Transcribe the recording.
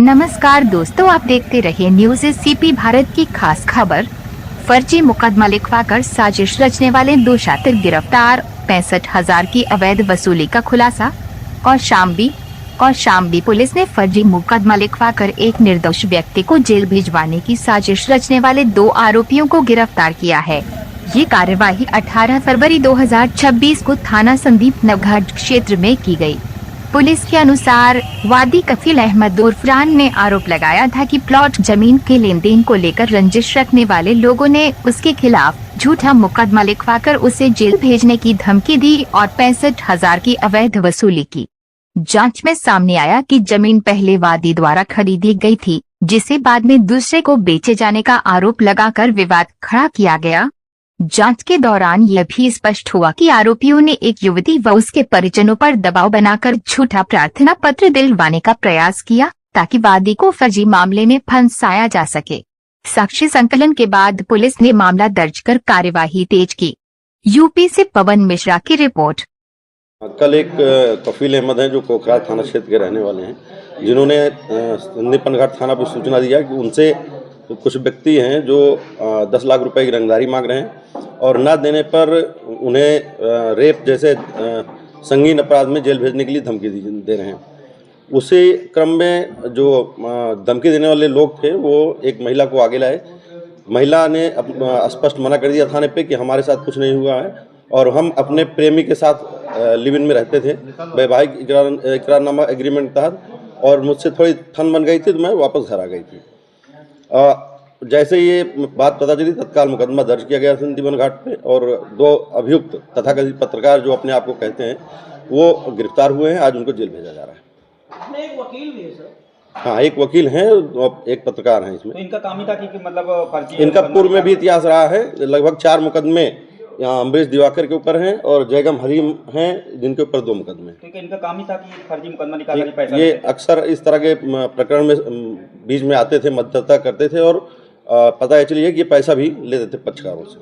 नमस्कार दोस्तों, आप देखते रहिए न्यूज सीपी भारत की खास खबर। फर्जी मुकदमा लिखवाकर साजिश रचने वाले 2 शातिर गिरफ्तार, 65,000 की अवैध वसूली का खुलासा। कौशाम्बी पुलिस ने फर्जी मुकदमा लिखवाकर एक निर्दोष व्यक्ति को जेल भिजवाने की साजिश रचने वाले 2 आरोपियों को गिरफ्तार किया है। ये कार्यवाही 18 फरवरी 2026 को थाना संदीप नवघाट क्षेत्र में की गई। पुलिस के अनुसार वादी कफील अहमद उर्फरान ने आरोप लगाया था कि प्लॉट जमीन के लेन देन को लेकर रंजिश रखने वाले लोगों ने उसके खिलाफ झूठा मुकदमा लिखवाकर उसे जेल भेजने की धमकी दी और 65,000 की अवैध वसूली की। जांच में सामने आया कि जमीन पहले वादी द्वारा खरीदी गई थी, जिसे बाद में दूसरे को बेचे जाने का आरोप लगाकर विवाद खड़ा किया गया। जांच के दौरान यह भी स्पष्ट हुआ कि आरोपियों ने एक युवती व उसके परिजनों पर दबाव बनाकर झूठा प्रार्थना पत्र दिलवाने का प्रयास किया, ताकि वादी को फर्जी मामले में फंसाया जा सके। साक्ष्य संकलन के बाद पुलिस ने मामला दर्ज कर कार्यवाही तेज की। यूपी से पवन मिश्रा की रिपोर्ट। कल एक कफील अहमद हैं जो कोकराझ थाना क्षेत्र के रहने वाले हैं, जिन्होंने संदीप नवघाट थाना पर सूचना दिया कि उनसे कुछ व्यक्ति हैं जो 10 लाख रुपए की रंगदारी मांग रहे हैं और न देने पर उन्हें रेप जैसे संगीन अपराध में जेल भेजने के लिए धमकी दे रहे हैं। उसी क्रम में जो धमकी देने वाले लोग थे वो एक महिला को आगे लाए। महिला ने स्पष्ट मना कर दिया थाने पे कि हमारे साथ कुछ नहीं हुआ है और हम अपने प्रेमी के साथ लिव इन में रहते थे वैवाहिक इकरारनामा एग्रीमेंट के तहत, और मुझसे थोड़ी ठन बन गई थी तो मैं वापस घर आ गई थी। जैसे ये बात पता चली तत्काल मुकदमा दर्ज किया गया संदीप नवघाट पे और 2 अभियुक्त तथाकथित पत्रकार जो अपने आप को कहते हैं वो गिरफ्तार हुए हैं। आज उनको जेल भेजा जा रहा है। एक वकील भी है सर? हाँ, एक वकील हैं, एक पत्रकार हैं इसमें। तो इनका काम ही था कि मतलब फर्जी इनका पूर्व में भी इतिहास रहा है। लगभग 4 मुकदमे यहाँ अमरीश दिवाकर के ऊपर हैं और जयगम हरीम हैं, जिनके ऊपर 2 मुकदमे। ठीक है, इनका काम ही था कि फर्जी मुकदमा निकालकर पैसा ये अक्सर इस तरह के प्रकरण में बीच में आते थे, मध्यस्थता करते थे और पता चलिए कि ये पैसा भी लेते थे पक्षकारों से।